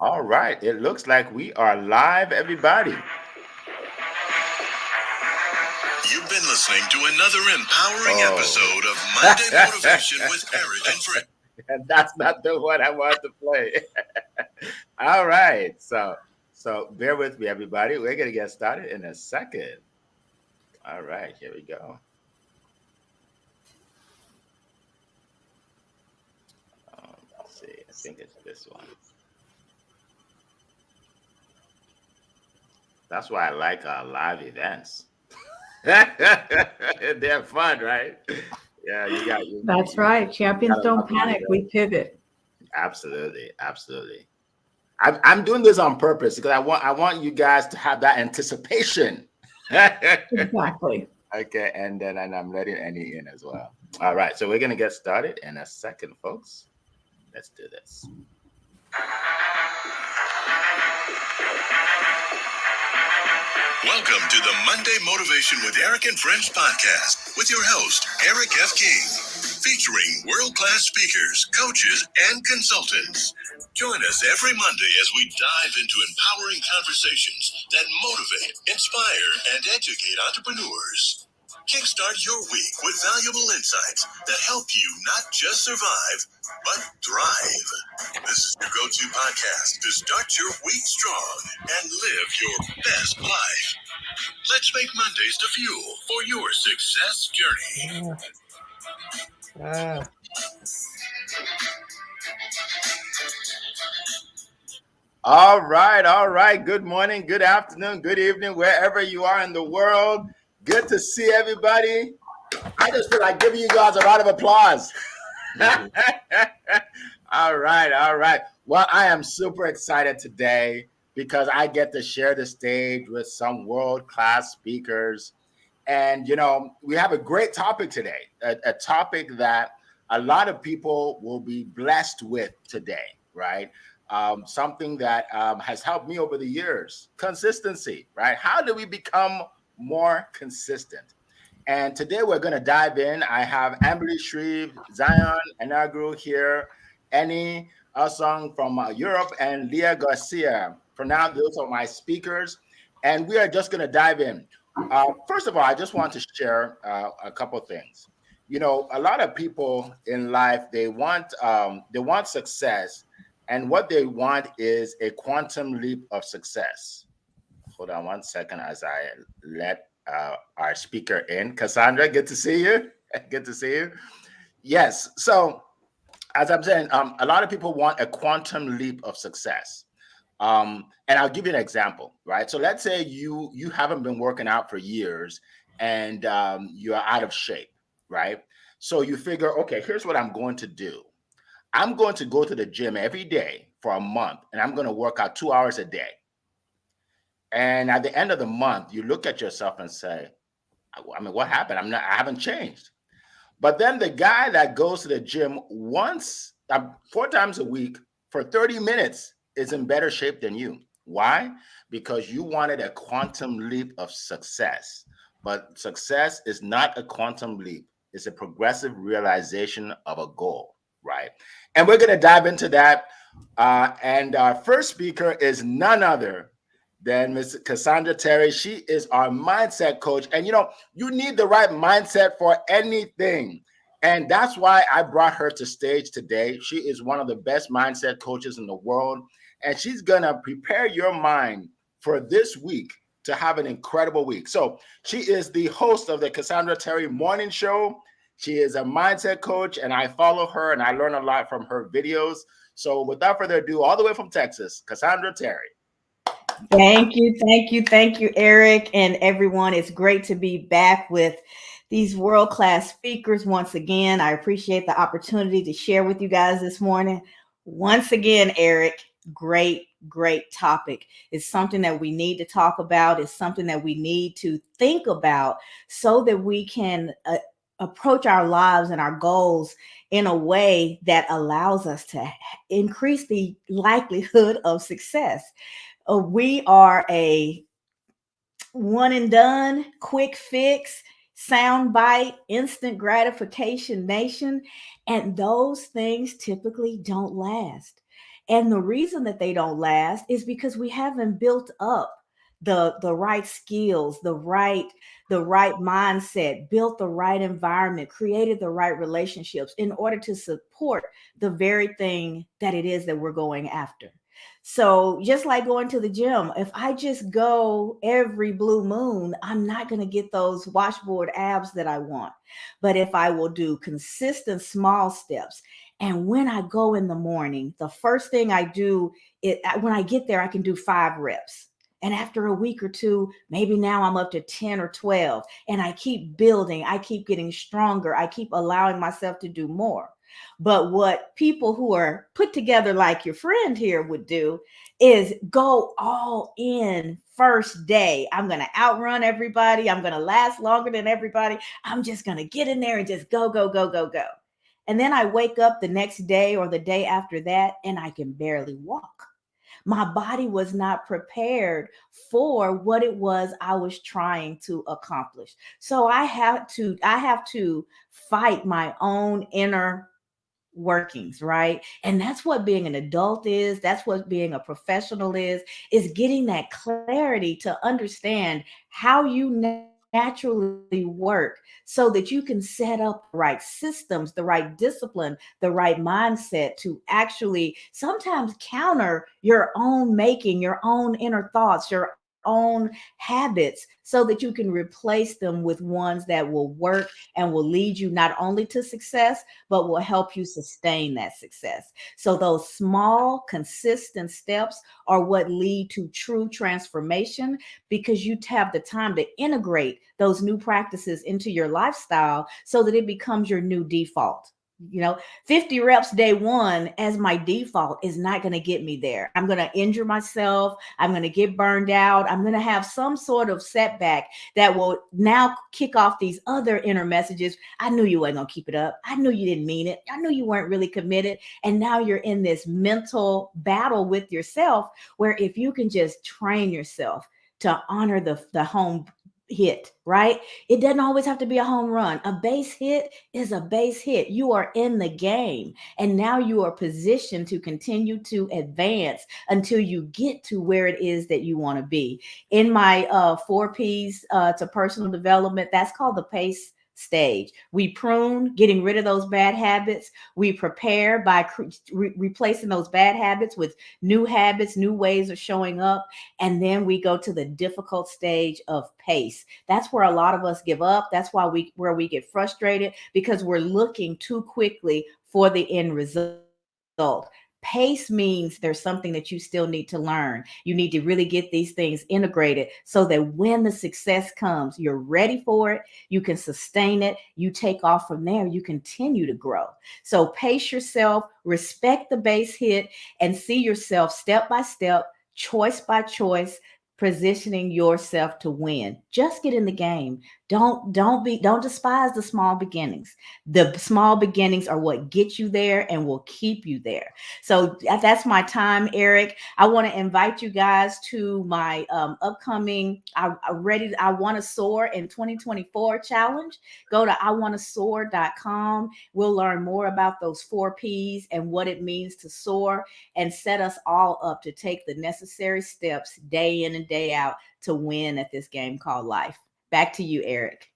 All right. It looks like we are live, everybody. You've been listening to another empowering Oh. episode of Monday Motivation with Eric and Fred. And that's not the one I want to play. All right. So bear with me, everybody. We're gonna get started in a second. All right, here we go. Let's see. I think it's this one. That's why I like live events. They're fun, right? Yeah, you got That's right. you Champions gotta don't love live panic. We events. pivot. Absolutely, absolutely. I'm doing this on purpose because I want you guys to have that anticipation. Exactly. Okay, and I'm letting Annie in as well. All right, so we're gonna get started in a second, folks. Let's do this. Welcome to the Monday Motivation with Eric and Friends podcast with your host, Eric F. King, featuring world-class speakers, coaches, and consultants. Join us every Monday as we dive into empowering conversations that motivate, inspire, and educate entrepreneurs. Kickstart your week with valuable insights that help you not just survive, but thrive. This is your go-to podcast to start your week strong and live your best life. Let's make Mondays the fuel for your success journey. All right, all right. Good morning, good afternoon, good evening, wherever you are in the world. Good to see everybody. I just feel like giving you guys a round of applause. All right, all right. Well, I am super excited today because I get to share the stage with some world-class speakers. And, we have a great topic today, a topic that a lot of people will be blessed with today, right? Something that has helped me over the years, consistency, right? How do we become more consistent? And today we're going to dive in. I have Amberly Shreve, Zion Enagru here, Annie Asong from Europe, and Leah Garcia. For now, those are my speakers. And we are just going to dive in. First of all, I just want to share a couple things. A lot of people in life, they want success, and what they want is a quantum leap of success. Hold on one second as I let our speaker in. Cassandra, good to see you. Good to see you. Yes. So, as I'm saying, a lot of people want a quantum leap of success. And I'll give you an example, right? So let's say you haven't been working out for years and you're out of shape, right? So you figure, okay, here's what I'm going to do. I'm going to go to the gym every day for a month, and I'm going to work out 2 hours a day. And at the end of the month, you look at yourself and say, I mean, what happened? I haven't changed. But then the guy that goes to the gym once, 4 times a week for 30 minutes is in better shape than you. Why? Because you wanted a quantum leap of success. But success is not a quantum leap, it's a progressive realization of a goal, right? And we're going to dive into that. And our first speaker is none other than Ms. Cassandra Terry. She is our mindset coach. And you need the right mindset for anything. And that's why I brought her to stage today. She is one of the best mindset coaches in the world. And she's going to prepare your mind for this week to have an incredible week. So she is the host of the Cassandra Terry Morning Show. She is a mindset coach, and I follow her and I learn a lot from her videos. So without further ado, all the way from Texas, Cassandra Terry. Thank you, Eric, and everyone. It's great to be back with these world-class speakers once again. I appreciate the opportunity to share with you guys this morning. Once again, Eric, great topic. It's something that we need to talk about. It's something that we need to think about so that we can approach our lives and our goals in a way that allows us to increase the likelihood of success. We are a one and done, quick fix, sound bite, instant gratification nation. And those things typically don't last. And the reason that they don't last is because we haven't built up the right skills, the right mindset, built the right environment, created the right relationships in order to support the very thing that it is that we're going after. So just like going to the gym, if I just go every blue moon, I'm not going to get those washboard abs that I want. But if I will do consistent small steps, and when I go in the morning, the first thing I do, when I get there, I can do 5 reps. And after a week or two, maybe now I'm up to 10 or 12. And I keep building, I keep getting stronger, I keep allowing myself to do more. But what people who are put together like your friend here would do is go all in first day. I'm going to outrun everybody. I'm going to last longer than everybody. I'm just going to get in there and just go, go, go, go, go. And then I wake up the next day or the day after that, and I can barely walk. My body was not prepared for what it was I was trying to accomplish. So I have to fight my own inner workings, right? And that's what being an adult is. That's what being a professional is getting that clarity to understand how you naturally work so that you can set up the right systems, the right discipline, the right mindset to actually sometimes counter your own making, your own inner thoughts, your own habits, so that you can replace them with ones that will work and will lead you not only to success, but will help you sustain that success. So those small, consistent steps are what lead to true transformation, because you have the time to integrate those new practices into your lifestyle so that it becomes your new default. 50 reps day one as my default is not going to get me there. I'm going to injure myself. I'm going to get burned out. I'm going to have some sort of setback that will now kick off these other inner messages. I knew you weren't going to keep it up. I knew you didn't mean it. I knew you weren't really committed. And now you're in this mental battle with yourself, where if you can just train yourself to honor the home hit, right? It doesn't always have to be a home run. A base hit is a base hit. You are in the game, and now you are positioned to continue to advance until you get to where it is that you want to be. In my 4 P's to personal development, that's called the PACE stage. We prune, getting rid of those bad habits. We prepare by replacing those bad habits with new habits, new ways of showing up. And then we go to the difficult stage of pace. That's where a lot of us give up. That's why we get frustrated, because we're looking too quickly for the end result. Pace means there's something that you still need to learn. You need to really get these things integrated so that when the success comes, you're ready for it. You can sustain it. You take off from there. You continue to grow. So pace yourself, respect the base hit, and see yourself step by step, choice by choice, positioning yourself to win. Just get in the game. Don't despise the small beginnings. The small beginnings are what get you there and will keep you there. So that's my time, Eric. I want to invite you guys to my upcoming I Want to Soar in 2024 challenge. Go to iwantosoar.com. We'll learn more about those 4 P's and what it means to soar, and set us all up to take the necessary steps day in and day out to win at this game called life. Back to you, Eric.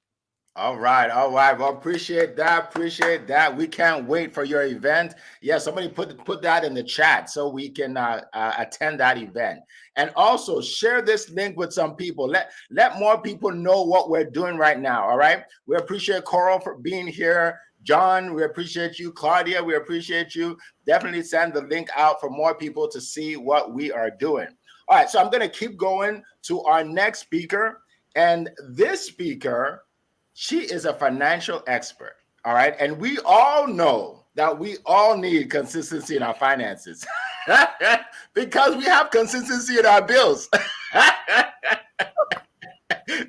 All right. Well, appreciate that. We can't wait for your event. Yeah, somebody put that in the chat so we can attend that event. And also share this link with some people. Let more people know what we're doing right now. All right. We appreciate Coral for being here. John, we appreciate you. Claudia, we appreciate you. Definitely send the link out for more people to see what we are doing. All right. So I'm going to keep going to our next speaker. And this speaker, she is a financial expert, all right? And we all know that we all need consistency in our finances because we have consistency in our bills.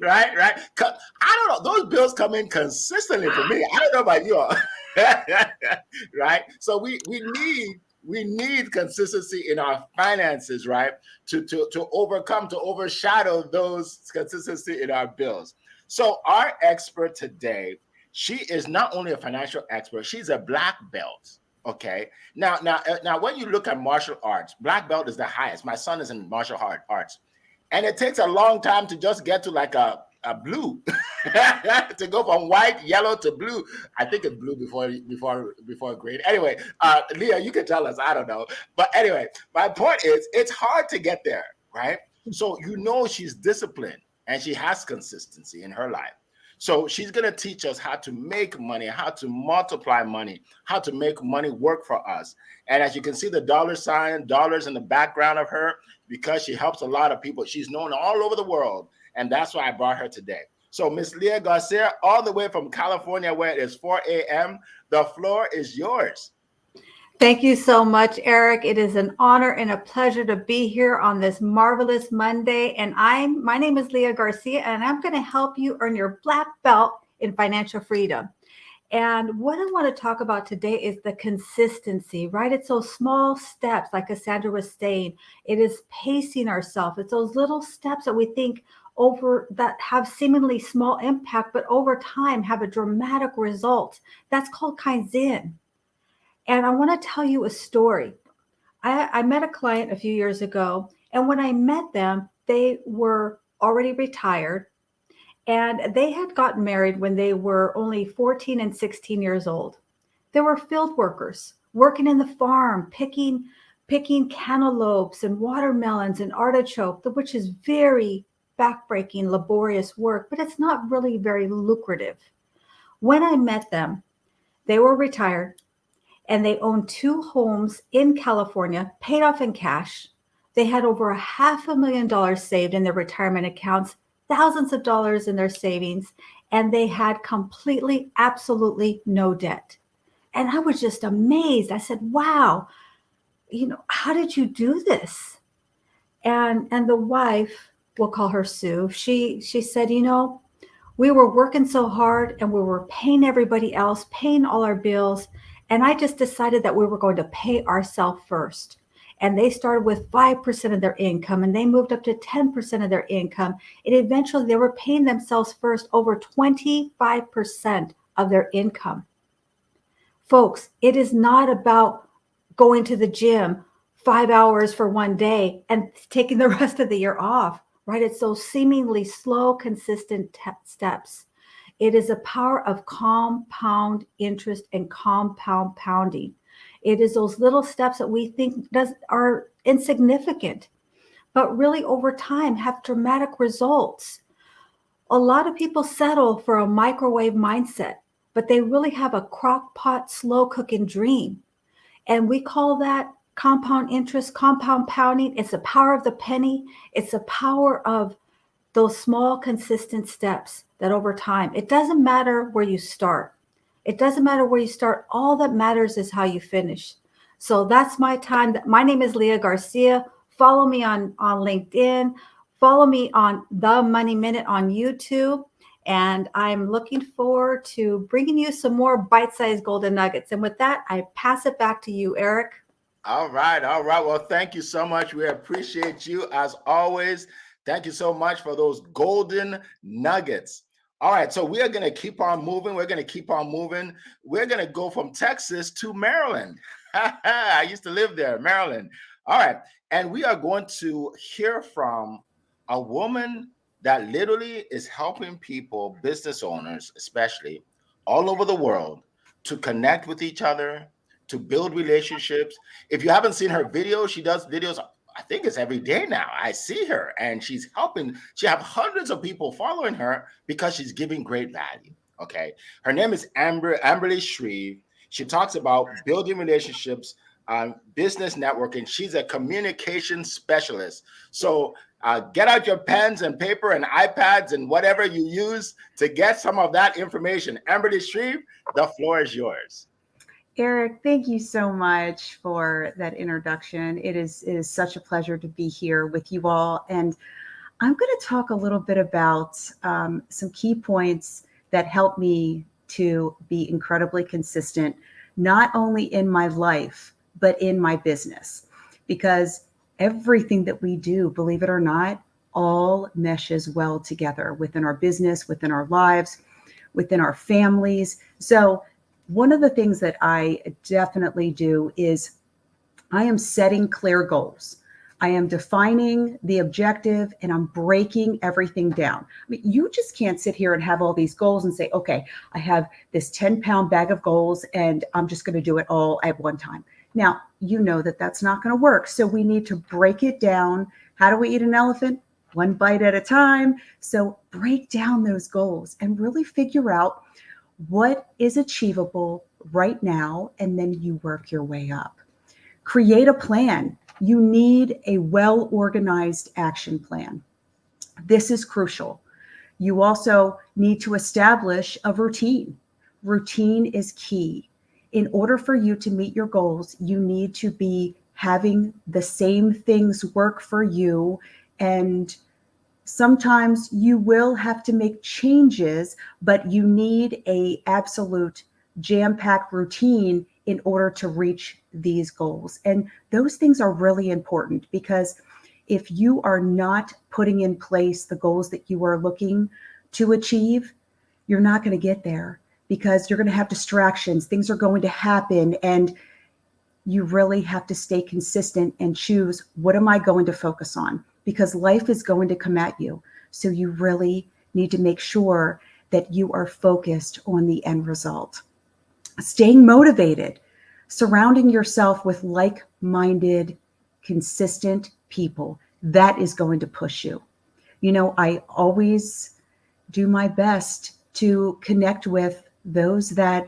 Right? I don't know. Those bills come in consistently for me. I don't know about you all. Right? So we need consistency in our finances, right? To overshadow those consistency in our bills. So our expert today, she is not only a financial expert, she's a black belt. Okay. Now, when you look at martial arts, black belt is the highest. My son is in martial arts, and it takes a long time to just get to like a blue, to go from white, yellow to blue. I think it's blue before grade. Anyway, Leah, you can tell us. I don't know, but anyway, my point is, it's hard to get there, right? So she's disciplined and she has consistency in her life. So she's going to teach us how to make money, how to multiply money, how to make money work for us. And as you can see the dollars in the background of her, because she helps a lot of people. She's known all over the world. And that's why I brought her today. So Miss Leah Garcia, all the way from California, where it is 4 a.m., the floor is yours. Thank you so much, Eric. It is an honor and a pleasure to be here on this marvelous Monday. And my name is Leah Garcia, and I'm going to help you earn your black belt in financial freedom. And what I want to talk about today is the consistency, right? It's those small steps, like Cassandra was saying. It is pacing ourselves. It's those little steps that we think over that have seemingly small impact, but over time have a dramatic result. That's called Kaizen. And I want to tell you a story. I met a client a few years ago, and when I met them, they were already retired, and they had gotten married when they were only 14 and 16 years old. They were field workers, working in the farm, picking cantaloupes and watermelons and artichoke, which is very backbreaking, laborious work, but it's not really very lucrative. When I met them, they were retired, and they owned 2 homes in California, paid off in cash. They had over $500,000 saved in their retirement accounts, thousands of dollars in their savings, and they had absolutely no debt. And I was just amazed. I said, wow, how did you do this? And the wife, we'll call her Sue, she said, we were working so hard and we were paying everybody else, paying all our bills. And I just decided that we were going to pay ourselves first. And they started with 5% of their income, and they moved up to 10% of their income. And eventually they were paying themselves first over 25% of their income. Folks, it is not about going to the gym 5 hours for one day and taking the rest of the year off, right? It's those seemingly slow, consistent steps. It is a power of compound interest and compound pounding. It is those little steps that we think are insignificant, but really over time have dramatic results. A lot of people settle for a microwave mindset, but they really have a crock pot, slow cooking dream. And we call that compound interest, compound pounding. It's the power of the penny. It's the power of those small, consistent steps that over time, it doesn't matter where you start. It doesn't matter where you start. All that matters is how you finish. So that's my time. My name is Leah Garcia. Follow me on LinkedIn. Follow me on The Money Minute on YouTube. And I'm looking forward to bringing you some more bite-sized golden nuggets. And with that, I pass it back to you, Eric. All right. Well, thank you so much. We appreciate you as always. Thank you so much for those golden nuggets. All right, so we are going to keep on moving. We're going to go from Texas to Maryland. I used to live there, Maryland. All right, and we are going to hear from a woman that literally is helping people, business owners especially, all over the world to connect with each other, to build relationships. If you haven't seen her video, she does videos, I think it's every day now. I see her and she's helping. She have hundreds of people following her because she's giving great value. Okay. Her name is Amberly Shreve. She talks about building relationships, business networking. She's a communication specialist. So get out your pens and paper and iPads and whatever you use to get some of that information. Amberly Shreve, the floor is yours. Eric, thank you so much for that introduction. It is such a pleasure to be here with you all. And I'm going to talk a little bit about some key points that help me to be incredibly consistent, not only in my life, but in my business. Because everything that we do, believe it or not, all meshes well together within our business, within our lives, within our families. So One of the things that I definitely do is I am setting clear goals. I am defining the objective and I'm breaking everything down. I mean, you just can't sit here and have all these goals and say, okay, I have this 10-pound bag of goals and I'm just going to do it all at one time. Now, you know that that's not going to work. So we need to break it down. How do we eat an elephant? One bite at a time. So break down those goals and really figure out what is achievable right now, and then you work your way up. Create a plan. You need a well-organized action plan. This is crucial. You also need to establish a routine. Routine is key. In order for you to meet your goals, you need to be having the same things work for you, and sometimes you will have to make changes, but you need a absolute jam-packed routine in order to reach these goals. And those things are really important, because if you are not putting in place the goals that you are looking to achieve, you're not going to get there, because you're going to have distractions. Things are going to happen, and you really have to stay consistent and choose, what am I going to focus on? Because life is going to come at you. So you really need to make sure that you are focused on the end result. Staying motivated, surrounding yourself with like-minded, consistent people, that is going to push you. You know, I always do my best to connect with those that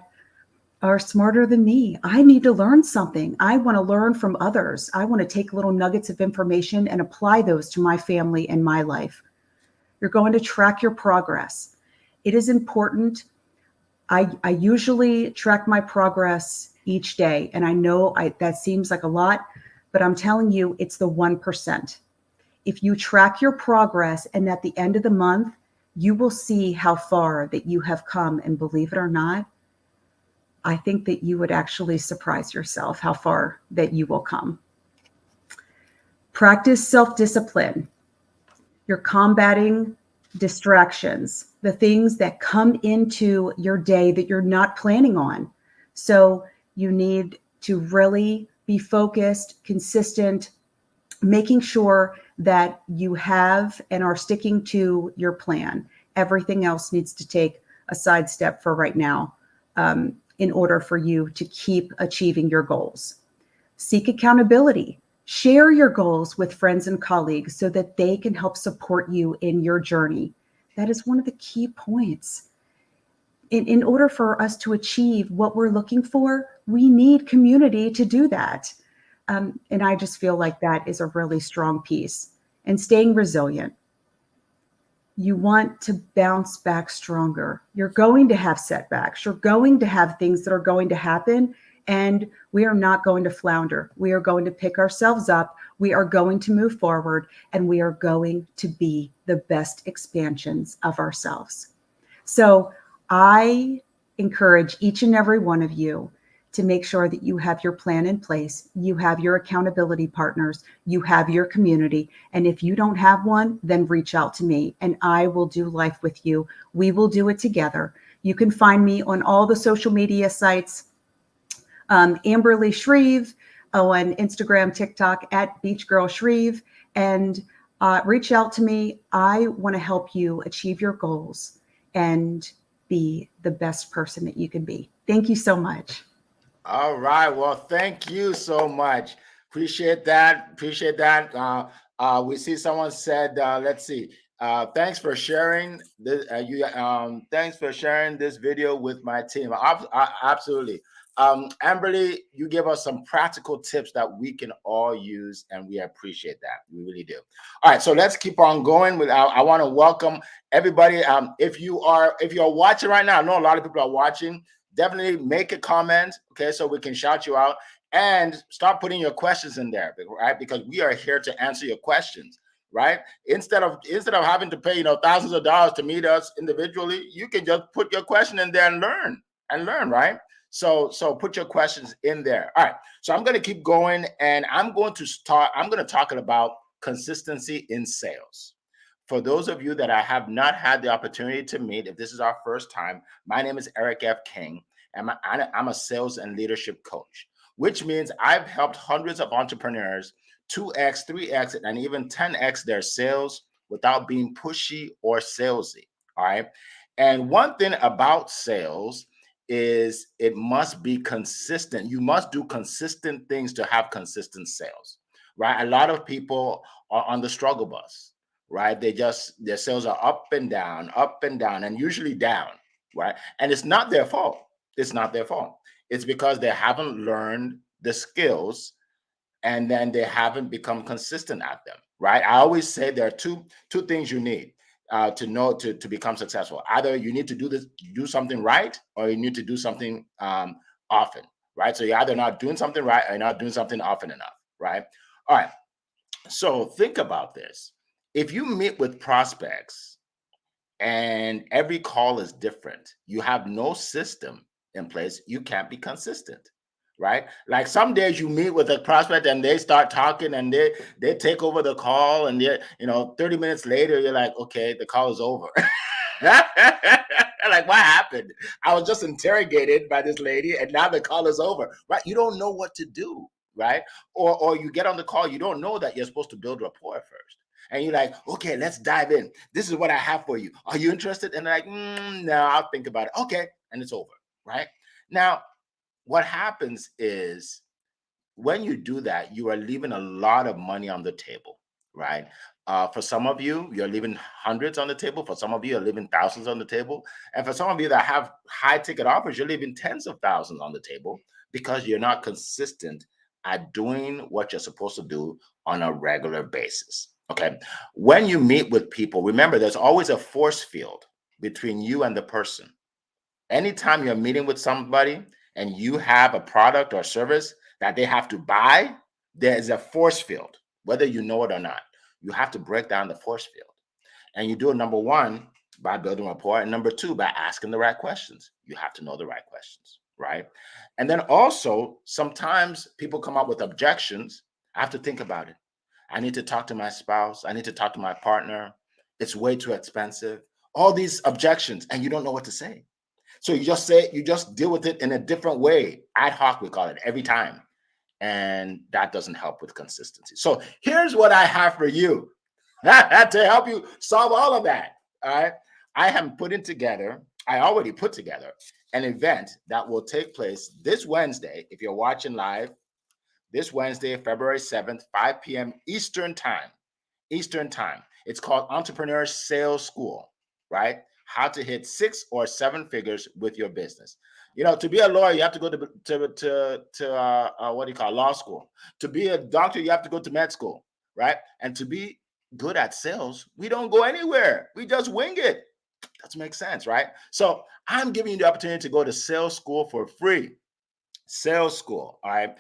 are smarter than me. I need to learn something. I want to learn from others. I want to take little nuggets of information and apply those to my family and my life. You're going to track your progress. It is important. I usually track my progress each day, and I know that seems like a lot, but I'm telling you, it's the 1%. If you track your progress, and at the end of the month, you will see how far that you have come, and believe it or not, I think that you would actually surprise yourself how far that you will come. Practice self-discipline. You're combating distractions, the things that come into your day that you're not planning on. So you need to really be focused, consistent, making sure that you have and are sticking to your plan. Everything else needs to take a sidestep for right now, in order for you to keep achieving your goals. Seek accountability. Share your goals with friends and colleagues so that they can help support you in your journey. That is one of the key points. In order for us to achieve what we're looking for, we need community to do that. And I just feel like that is a really strong piece. And staying resilient. You want to bounce back stronger. You're going to have setbacks. You're going to have things that are going to happen, and we are not going to flounder. We are going to pick ourselves up. We are going to move forward, and we are going to be the best expansions of ourselves. So I encourage each and every one of you to make sure that you have your plan in place, you have your accountability partners, you have your community. And if you don't have one, then reach out to me and I will do life with you. We will do it together. You can find me on all the social media sites, Amberly Shreve, on Instagram, TikTok, at Beach Girl Shreve, and reach out to me. I want to help you achieve your goals and be the best person that you can be. Thank you so much. All right. Well, thank you so much. Appreciate that. Appreciate that. We see someone said, let's see. Thanks for sharing this. Thanks for sharing this video with my team. Absolutely. Amberly, you give us some practical tips that we can all use, and we appreciate that. We really do. All right, so let's keep on going. I want to welcome everybody. If you're watching right now, I know a lot of people are watching. Definitely make a comment, okay, so we can shout you out, and start putting your questions in there, right? Because we are here to answer your questions, right? Instead of having to pay thousands of dollars to meet us individually, you can just put your question in there and learn, right? So put your questions in there. All right. So I'm going to keep going, and I'm going to talk about consistency in sales. For those of you that I have not had the opportunity to meet, if this is our first time, my name is Eric F. King, I'm a sales and leadership coach, which means I've helped hundreds of entrepreneurs 2x, 3x, and even 10x their sales without being pushy or salesy. All right. And one thing about sales is it must be consistent. You must do consistent things to have consistent sales, right? A lot of people are on the struggle bus, right? Their sales are up and down, and usually down, right? And it's not their fault. It's not their fault. It's because they haven't learned the skills and then they haven't become consistent at them, right? I always say there are two things you need to know to become successful. Either you need to do something right, or you need to do something often, right? So you're either not doing something right or not doing something often enough, right? All right. So think about this. If you meet with prospects and every call is different, you have no system in place, you can't be consistent, right? Like some days you meet with a prospect and they start talking and they take over the call, and 30 minutes later you're like, okay, the call is over. Like, what happened? I was just interrogated by this lady and now the call is over, right? You don't know what to do, right? Or you get on the call, you don't know that you're supposed to build rapport first. And you're like, okay, let's dive in. This is what I have for you. Are you interested? And they're like, no, I'll think about it. Okay. And it's over, right? Now, what happens is when you do that, you are leaving a lot of money on the table, right? For some of you, you're leaving hundreds on the table. For some of you, you're leaving thousands on the table. And for some of you that have high ticket offers, you're leaving tens of thousands on the table because you're not consistent at doing what you're supposed to do on a regular basis. Okay. When you meet with people, remember there's always a force field between you and the person. Anytime you're meeting with somebody and you have a product or service that they have to buy, there's a force field, whether you know it or not. You have to break down the force field. And you do it, number one, by building rapport, and number two, by asking the right questions. You have to know the right questions, right? And then also, sometimes people come up with objections. I have to think about it. I need to talk to my spouse. I need to talk to my partner. It's way too expensive. All these objections, and you don't know what to say. So you just deal with it in a different way. Ad hoc, we call it, every time. And that doesn't help with consistency. So here's what I have for you to help you solve all of that. All right. I already put together an event that will take place this Wednesday. If you're watching live, this Wednesday, February 7th, 5 p.m. Eastern time. It's called Entrepreneur Sales School, right? How to hit 6 or 7 figures with your business. To be a lawyer, you have to go to what do you call law school. To be a doctor, you have to go to med school, right? And to be good at sales, we don't go anywhere. We just wing it. That makes sense, right? So I'm giving you the opportunity to go to sales school for free. Sales school, all right?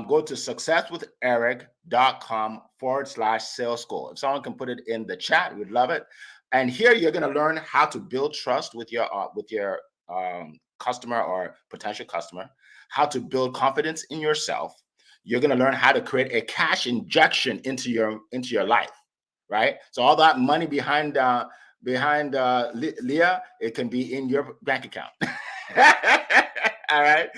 Go to successwitheric.com/sales school. If someone can put it in the chat, we'd love it. And here you're going to learn how to build trust with your customer or potential customer, how to build confidence in yourself. You're going to learn how to create a cash injection into your life, right? So all that money behind Leah, it can be in your bank account. All right.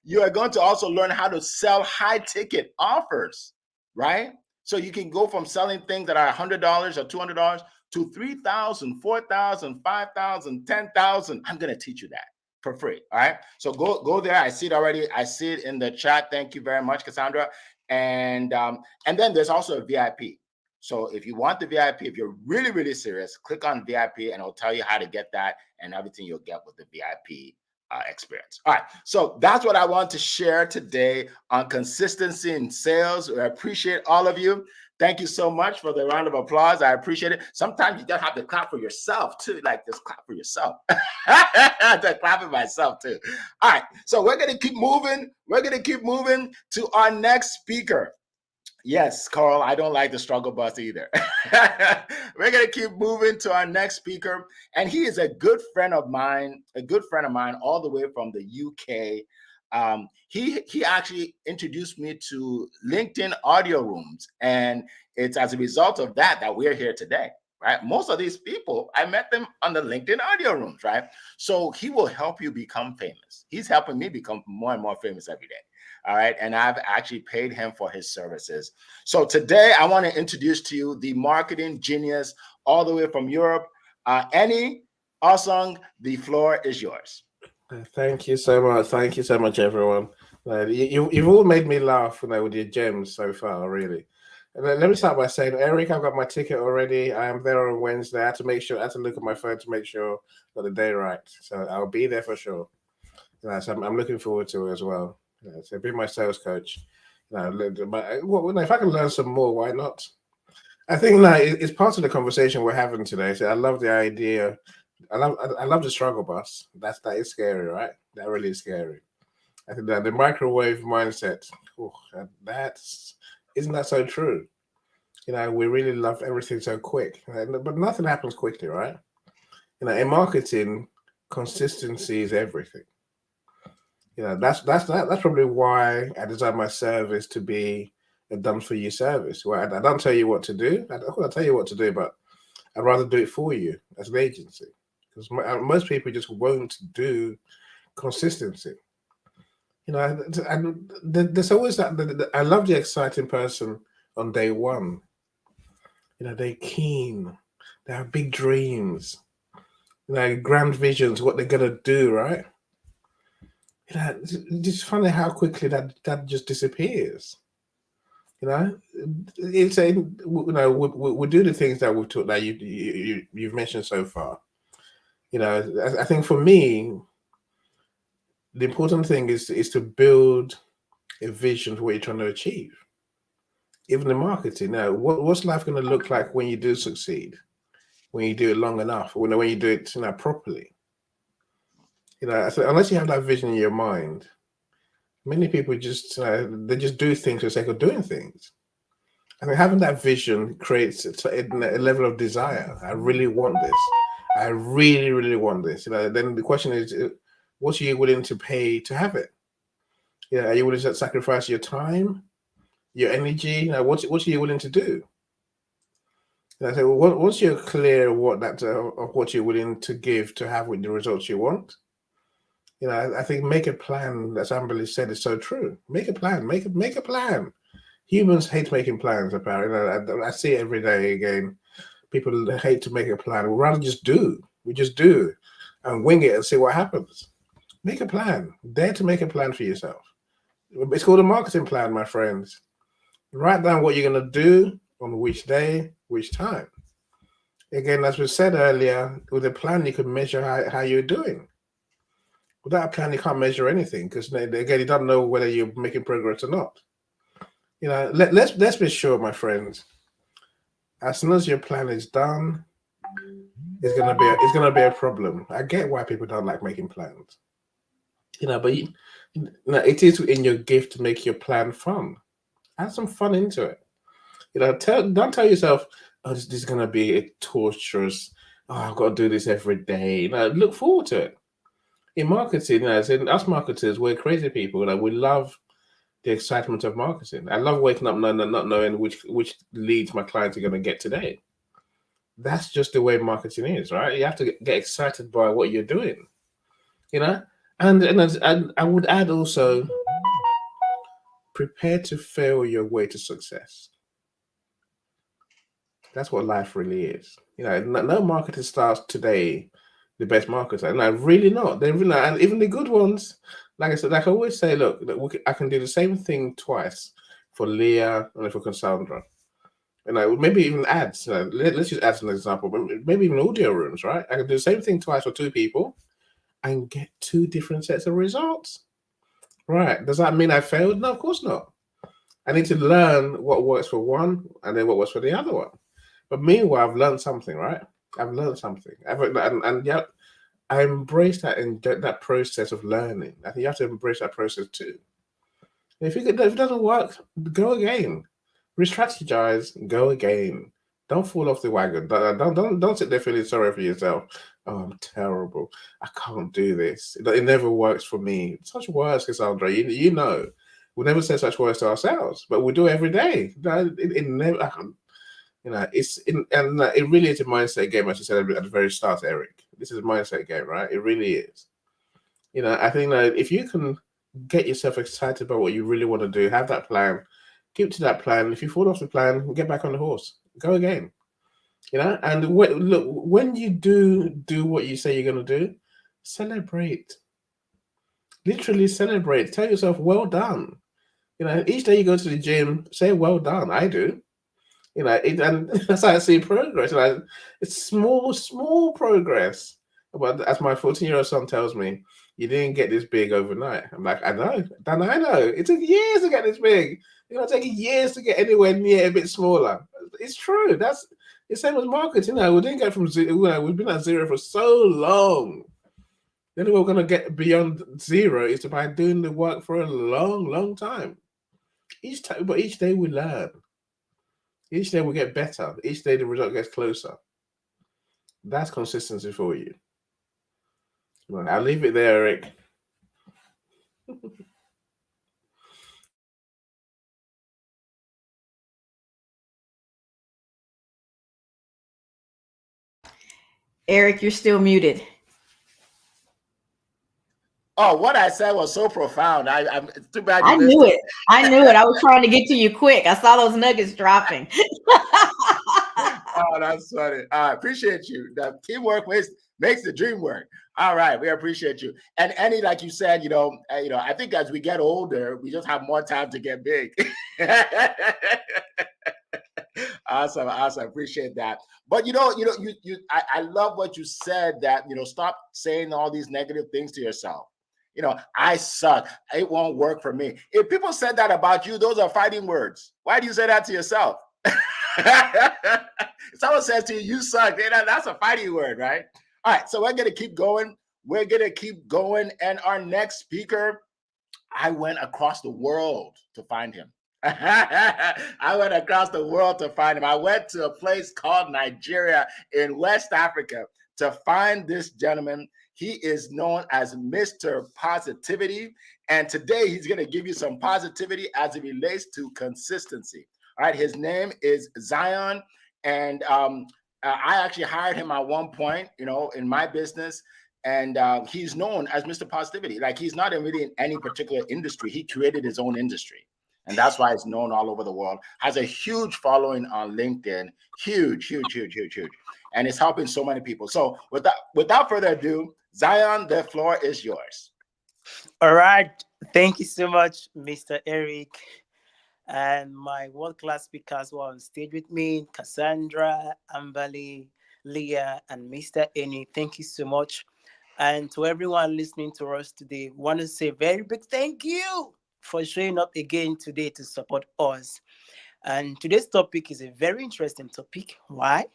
You are going to also learn how to sell high ticket offers, right? So you can go from selling things that are $100 or $200 to $3,000, $4,000, $5,000, $10,000. I'm going to teach you that for free. All right. So go there. I see it already. I see it in the chat. Thank you very much, Cassandra. And then there's also a VIP. So if you want the VIP, if you're really, really serious, click on VIP and it'll tell you how to get that and everything you'll get with the VIP experience. All right. So that's what I want to share today on consistency in sales. I appreciate all of you. Thank you so much for the round of applause. I appreciate it. Sometimes you don't have to clap for yourself too. Like just clap for yourself. I'm clapping myself too. All right. So we're going to keep moving. We're going to keep moving to our next speaker. Yes, Carl, I don't like the struggle bus either. We're going to keep moving to our next speaker. And he is a good friend of mine all the way from the UK. He actually introduced me to LinkedIn audio rooms. And it's as a result of that we're here today, right? Most of these people, I met them on the LinkedIn audio rooms, right? So he will help you become famous. He's helping me become more and more famous every day. All right. And I've actually paid him for his services. So today I want to introduce to you the marketing genius all the way from Europe. Annie Osung, the floor is yours. Thank you so much. Thank you so much, everyone. You've all made me laugh with your gems so far, really. And let me start by saying, Eric, I've got my ticket already. I am there on Wednesday. I had to look at my phone to make sure I got the day right. So I'll be there for sure. So I'm looking forward to it as well. So be my sales coach. But if I can learn some more, why not? I think it's part of the conversation we're having today. So I love the idea. I love the struggle bus. That is scary, right? That really is scary. I think that the microwave mindset, isn't that so true? We really love everything so quick, but nothing happens quickly, right? In marketing, consistency is everything. That's probably why I designed my service to be a done for you service. Where I don't tell you what to do. I'll tell you what to do, but I'd rather do it for you as an agency, because most people just won't do consistency. And there's always that. I love the exciting person on day one. They're keen. They have big dreams. Grand visions, what they're gonna do, right? It's funny how quickly that just disappears. It's we do the things that we've talked that you've mentioned so far. I think for me, the important thing is to build a vision for what you're trying to achieve. Even in marketing, what's life going to look like when you do succeed? When you do it long enough, when you do it properly. So unless you have that vision in your mind, many people just they just do things for the sake of doing things. I think having that vision creates a level of desire. I really want this. I really, really want this. Then the question is, what are you willing to pay to have it? Are you willing to sacrifice your time, your energy? What are you willing to do? So once you're clear of what you're willing to give to have with the results you want, I think make a plan. As Amberly said, is so true. Make a plan. Make a plan. Humans hate making plans. Apparently, I see it every day. Again, people hate to make a plan. We'd rather just do. We just do, and wing it and see what happens. Make a plan. Dare to make a plan for yourself. It's called a marketing plan, my friends. Write down what you're going to do on which day, which time. Again, as we said earlier, with a plan, you can measure how you're doing. Without a plan, you can't measure anything, because again, you don't know whether you're making progress or not. Let's be sure, my friends. As soon as your plan is done, it's gonna be a problem. I get why people don't like making plans. But it is in your gift to make your plan fun. Add some fun into it. Don't tell yourself, oh, this is gonna be a torturous. Oh, I've got to do this every day. Look forward to it. In marketing, as in us marketers, we're crazy people. We love the excitement of marketing. I love waking up not knowing which leads my clients are going to get today. That's just the way marketing is, right? You have to get excited by what you're doing, And I would add also, prepare to fail your way to success. That's what life really is. No marketer starts today the best marketer, and really not. They're really not. And even the good ones, like I said, I always say, look, I can do the same thing twice for Leah and for Cassandra. Maybe even ads. Let's just add an example. Maybe even audio rooms, right? I can do the same thing twice for two people and get two different sets of results. Right. Does that mean I failed? No, of course not. I need to learn what works for one and then what works for the other one. But meanwhile, I've learned something, right? I've learned something. I embrace that process of learning. I think you have to embrace that process too. If it doesn't work, go again. Re-strategize, go again. Don't fall off the wagon. Don't sit there feeling sorry for yourself. Oh, I'm terrible. I can't do this. It never works for me. Such words, Cassandra. We never say such words to ourselves, but we do it every day. It never. It really is a mindset game, as you said at the very start, Eric. This is a mindset game, right? It really is. I think that if you can get yourself excited about what you really want to do, have that plan, keep to that plan. If you fall off the plan, get back on the horse, go again. And when you do what you say you're going to do, celebrate. Literally celebrate. Tell yourself, well done. Each day you go to the gym, say, well done. I do. And that's how I see progress. It's small progress. But as my 14-year-old son tells me, you didn't get this big overnight. I'm like, I know. Dan, I know. It took years to get this big. It's taking years to get anywhere near a bit smaller. It's true. That's the same as marketing. We didn't get from zero. We've been at zero for so long. The only way we're going to get beyond zero is by doing the work for a long, long time. But each day we learn. Each day we get better. Each day the result gets closer. That's consistency for you. Well, I'll leave it there, Eric. Eric, you're still muted. Oh, what I said was so profound. I'm too bad. I knew it. I knew it. I was trying to get to you quick. I saw those nuggets dropping. Oh, that's funny. I appreciate you. The teamwork makes the dream work. All right, we appreciate you. And Annie, like you said, I think as we get older, we just have more time to get big. Awesome. Appreciate that. But I love what you said, that stop saying all these negative things to yourself. I suck. It won't work for me. If people said that about you, those are fighting words. Why do you say that to yourself? If someone says to you, you suck, that's a fighting word, right? All right, so we're going to keep going. And our next speaker, I went across the world to find him. I went across the world to find him. I went to a place called Nigeria in West Africa to find this gentleman. He is known as Mr. Positivity. And today he's going to give you some positivity as it relates to consistency. All right, his name is Zion. And I actually hired him at one point, in my business. And he's known as Mr. Positivity. Like, he's not really in any particular industry. He created his own industry. And that's why he's known all over the world. Has a huge following on LinkedIn. Huge. And it's helping so many people. So without further ado, Zion, the floor is yours. All right. Thank you so much, Mr. Eric. And my world-class speakers who are on stage with me, Cassandra, Ambali, Leah, and Mr. Eni. Thank you so much. And to everyone listening to us today, I want to say a very big thank you for showing up again today to support us. And today's topic is a very interesting topic. Why?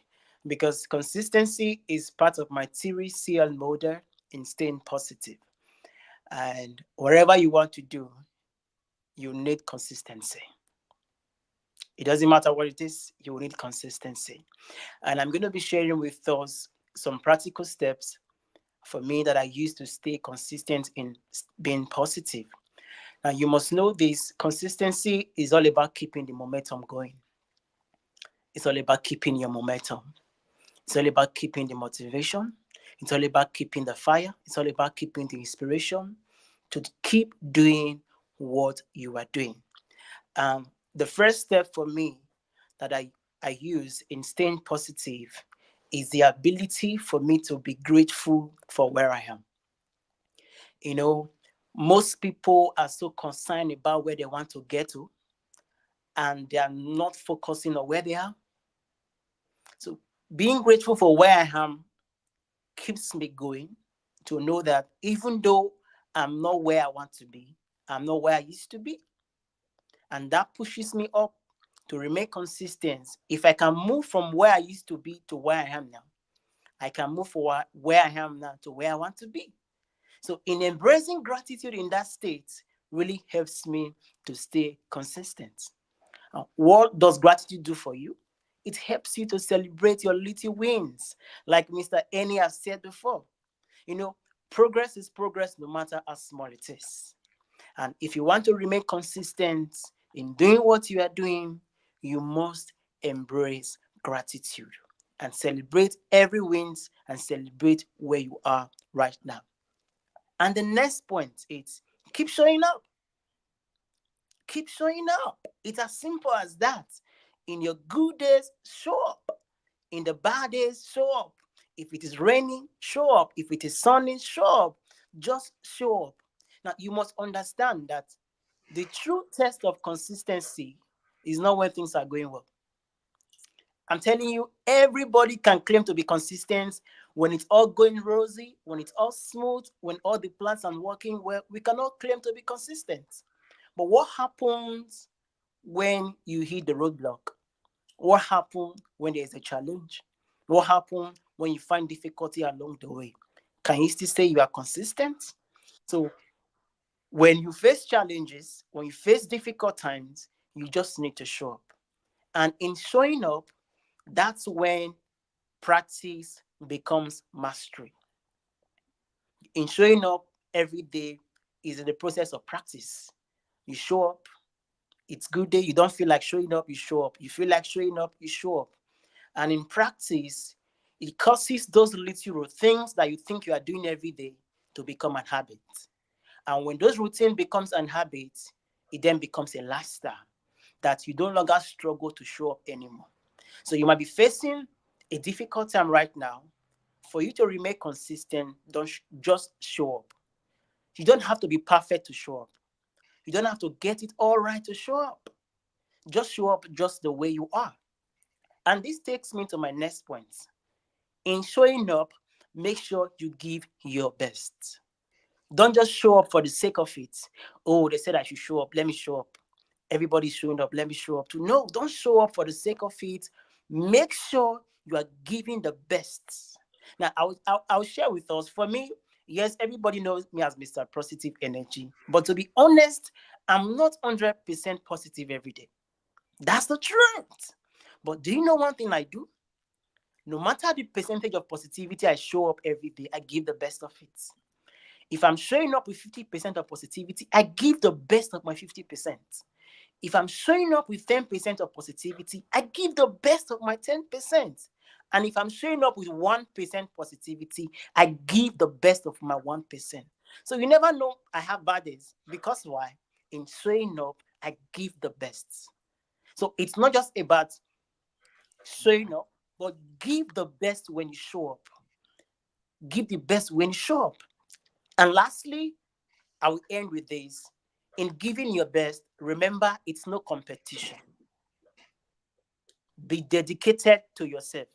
Because consistency is part of my 3CL model in staying positive. And whatever you want to do, you need consistency. It doesn't matter what it is, you will need consistency. And I'm going to be sharing with us some practical steps for me that I use to stay consistent in being positive. Now, you must know this: consistency is all about keeping the momentum going. It's all about keeping your momentum. It's all about keeping the motivation. It's all about keeping the fire. It's all about keeping the inspiration to keep doing what you are doing. The first step for me that I use in staying positive is the ability for me to be grateful for where I am. Most people are so concerned about where they want to get to, and they are not focusing on where they are. So being grateful for where I am keeps me going to know that even though I'm not where I want to be, I'm not where I used to be. And that pushes me up to remain consistent. If I can move from where I used to be to where I am now, I can move forward where I am now to where I want to be. So in embracing gratitude in that state really helps me to stay consistent. What does gratitude do for you? It helps you to celebrate your little wins. Like Mr. Eni has said before, progress is progress no matter how small it is. And if you want to remain consistent in doing what you are doing, you must embrace gratitude and celebrate every wins and celebrate where you are right now. And the next point is keep showing up. Keep showing up. It's as simple as that. In your good days, show up. In the bad days, show up. If it is raining, show up. If it is sunny, show up. Just show up. Now, you must understand that the true test of consistency is not when things are going well. I'm telling you, everybody can claim to be consistent when it's all going rosy, when it's all smooth, when all the plans are working well. We cannot claim to be consistent. But what happens when you hit the roadblock? What happens when there's a challenge? What happens when you find difficulty along the way? Can you still say you are consistent? So when you face challenges, when you face difficult times, you just need to show up. And in showing up, that's when practice becomes mastery. In showing up every day is in the process of practice. You show up, it's good day. You don't feel like showing up, you show up. You feel like showing up, you show up. And in practice, it causes those little things that you think you are doing every day to become a habit. And when those routine becomes an habit, it then becomes a lifestyle that you no longer struggle to show up anymore. So you might be facing a difficult time right now. For you to remain consistent, don't just show up. You don't have to be perfect to show up. You don't have to get it all right to show up. Just show up just the way you are. And this takes me to my next point. In showing up, make sure you give your best. Don't just show up for the sake of it. Oh, they said I should show up. Let me show up. Everybody's showing up. Let me show up too. No, don't show up for the sake of it. Make sure you are giving the best. Now, I'll share with us. For me, yes, everybody knows me as Mr. Positive Energy. But to be honest, I'm not 100% positive every day. That's the truth. But do you know one thing I do? No matter the percentage of positivity I show up every day, I give the best of it. If I'm showing up with 50% of positivity, I give the best of my 50%. If I'm showing up with 10% of positivity, I give the best of my 10%. And if I'm showing up with 1% positivity, I give the best of my 1%. So you never know I have bad days. Because why? In showing up, I give the best. So it's not just about showing up, but give the best when you show up. Give the best when you show up. And lastly, I will end with this. In giving your best, remember it's no competition. Be dedicated to yourself.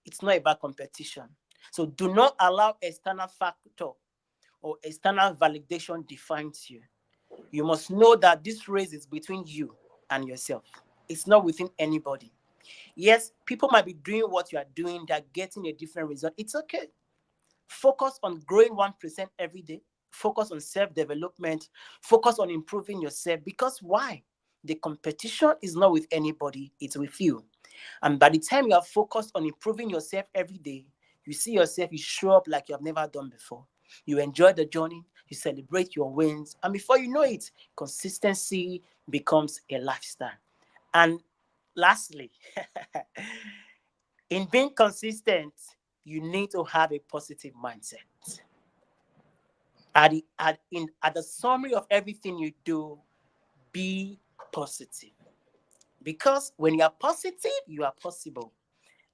It's not about competition. So do not allow external factor or external validation defines you. You must know that this race is between you and yourself. It's not within anybody. Yes, people might be doing what you are doing. They're getting a different result. It's okay. Focus on growing 1% every day. Focus on self-development. Focus on improving yourself. Because why? The competition is not with anybody. It's with you. And by the time you are focused on improving yourself every day, you see yourself, you show up like you have never done before. You enjoy the journey. You celebrate your wins. And before you know it, consistency becomes a lifestyle. And lastly, in being consistent, you need to have a positive mindset. At the summary of everything you do, be positive. Because when you are positive, you are possible.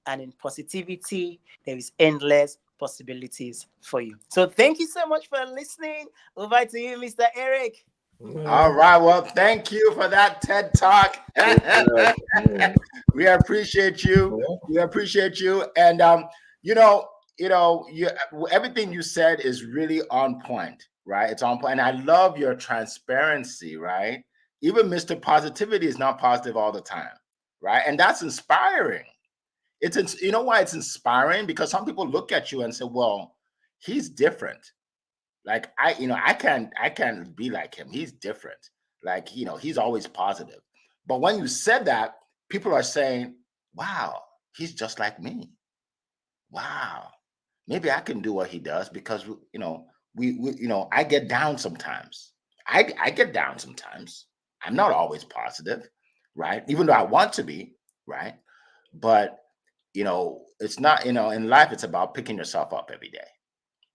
And in positivity, there is endless possibilities for you. So thank you so much for listening. Over to you, Mr. Eric. All right. Well, thank you for that TED Talk. We appreciate you. We appreciate you. And everything you said is really on point, right? It's on point. And I love your transparency, right? Even Mr. Positivity is not positive all the time, right? And that's inspiring. You know why it's inspiring? Because some people look at you and say, well, he's different. Like I can't be like him. He's different. Like, he's always positive. But when you said that, people are saying, wow, he's just like me. Wow. Maybe I can do what he does because, I get down sometimes. I get down sometimes. I'm not always positive, right? Even though I want to be, right? but it's not, in life, it's about picking yourself up every day,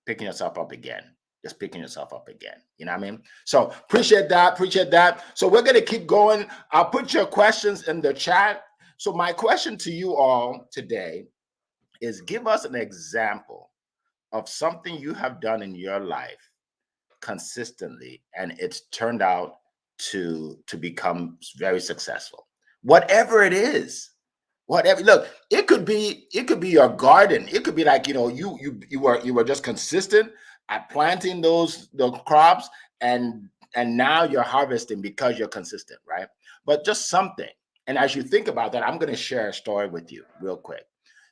picking yourself up again, just picking yourself up again. You know what I mean? So appreciate that. So we're going to keep going. I'll put your questions in the chat. So my question to you all today is, give us an example of something you have done in your life consistently, and it's turned out to become very successful. Whatever it is. Whatever. Look, it could be your garden. It could be like, you were just consistent at planting those crops, and now you're harvesting because you're consistent, right? But just something. And as you think about that, I'm going to share a story with you real quick.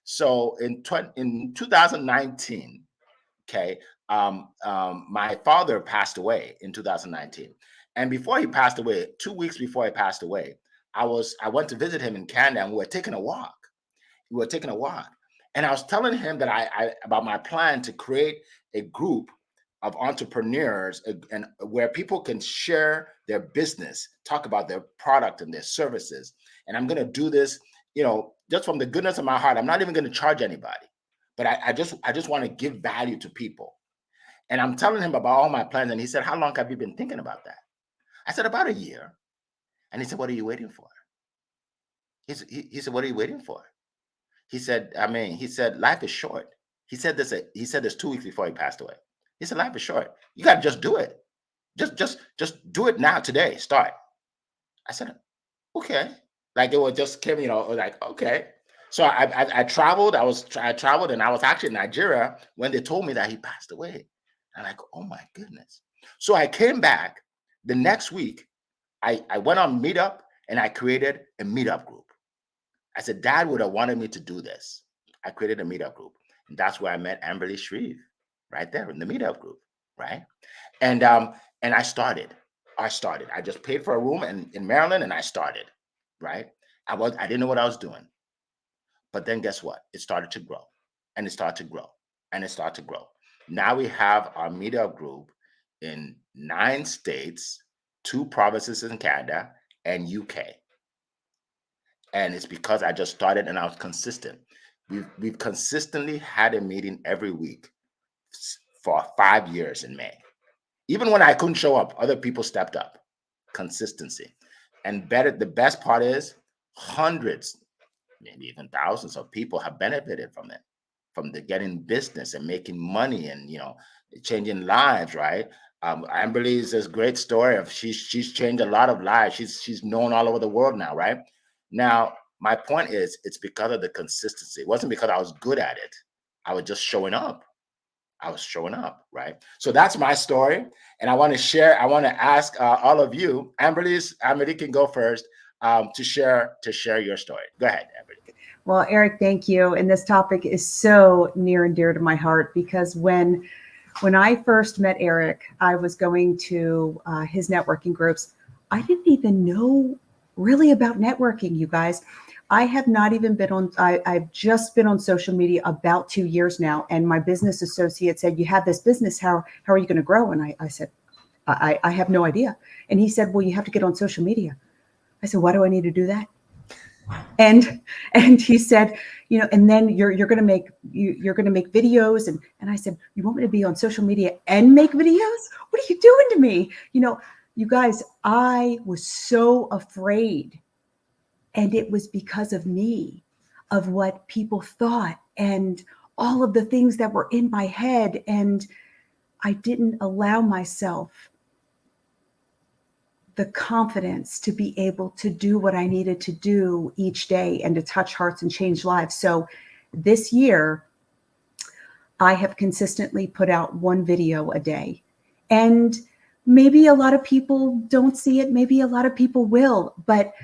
So in 2019, okay, my father passed away in 2019, and before he passed away, 2 weeks before he passed away, I went to visit him in Canada, and we were taking a walk. And I was telling him that I about my plan to create a group of entrepreneurs, and where people can share their business, talk about their product and their services. And I'm going to do this, just from the goodness of my heart. I'm not even going to charge anybody, but I just want to give value to people. And I'm telling him about all my plans. And he said, "How long have you been thinking about that?" I said, "About a year." And he said, "What are you waiting for?" He said, "What are you waiting for?" He said, "Life is short." He said this 2 weeks before he passed away. He said, "Life is short. You got to just do it. Just do it now, today. Start." I said, "Okay." Like, it was just came, like, okay. So I traveled. I traveled, and I was actually in Nigeria when they told me that he passed away. I'm like, oh my goodness. So I came back the next week. I went on Meetup, and I created a Meetup group. I said, Dad would have wanted me to do this. I created a Meetup group. And that's where I met Amberly Shreve, right there in the Meetup group, right? And I started. I just paid for a room in Maryland, and I started, right? I didn't know what I was doing. But then guess what? It started to grow, and it started to grow, and it started to grow. Now we have our Meetup group in 9 states, 2 provinces in Canada, and UK. And it's because I just started and I was consistent. We've consistently had a meeting every week for 5 years in May. Even when I couldn't show up, other people stepped up. Consistency. And the best part is, hundreds, maybe even thousands of people have benefited from it, from the getting business and making money and, changing lives, right? Amberly is this great story of she's changed a lot of lives. She's known all over the world now, right? Now, my point is, it's because of the consistency. It wasn't because I was good at it. I was just showing up. Right? So that's my story. And I want to ask all of you, Amberly can go first, to share your story. Go ahead, Amberly. Well, Eric, thank you. And this topic is so near and dear to my heart, because when I first met Eric, I was going to his networking groups. I didn't even know really about networking, you guys. I have not even been on, I've just been on social media about 2 years now. And my business associate said, "You have this business, how are you going to grow?" And I said, I have no idea. And he said, "Well, you have to get on social media." I said, "Why do I need to do that?" And he said, and then you're going to make videos. And I said, "You want me to be on social media and make videos? What are you doing to me?" You guys, I was so afraid. And it was because of me, of what people thought and all of the things that were in my head. And I didn't allow myself the confidence to be able to do what I needed to do each day and to touch hearts and change lives. So this year, I have consistently put out 1 video a day. And maybe a lot of people don't see it. Maybe a lot of people will. But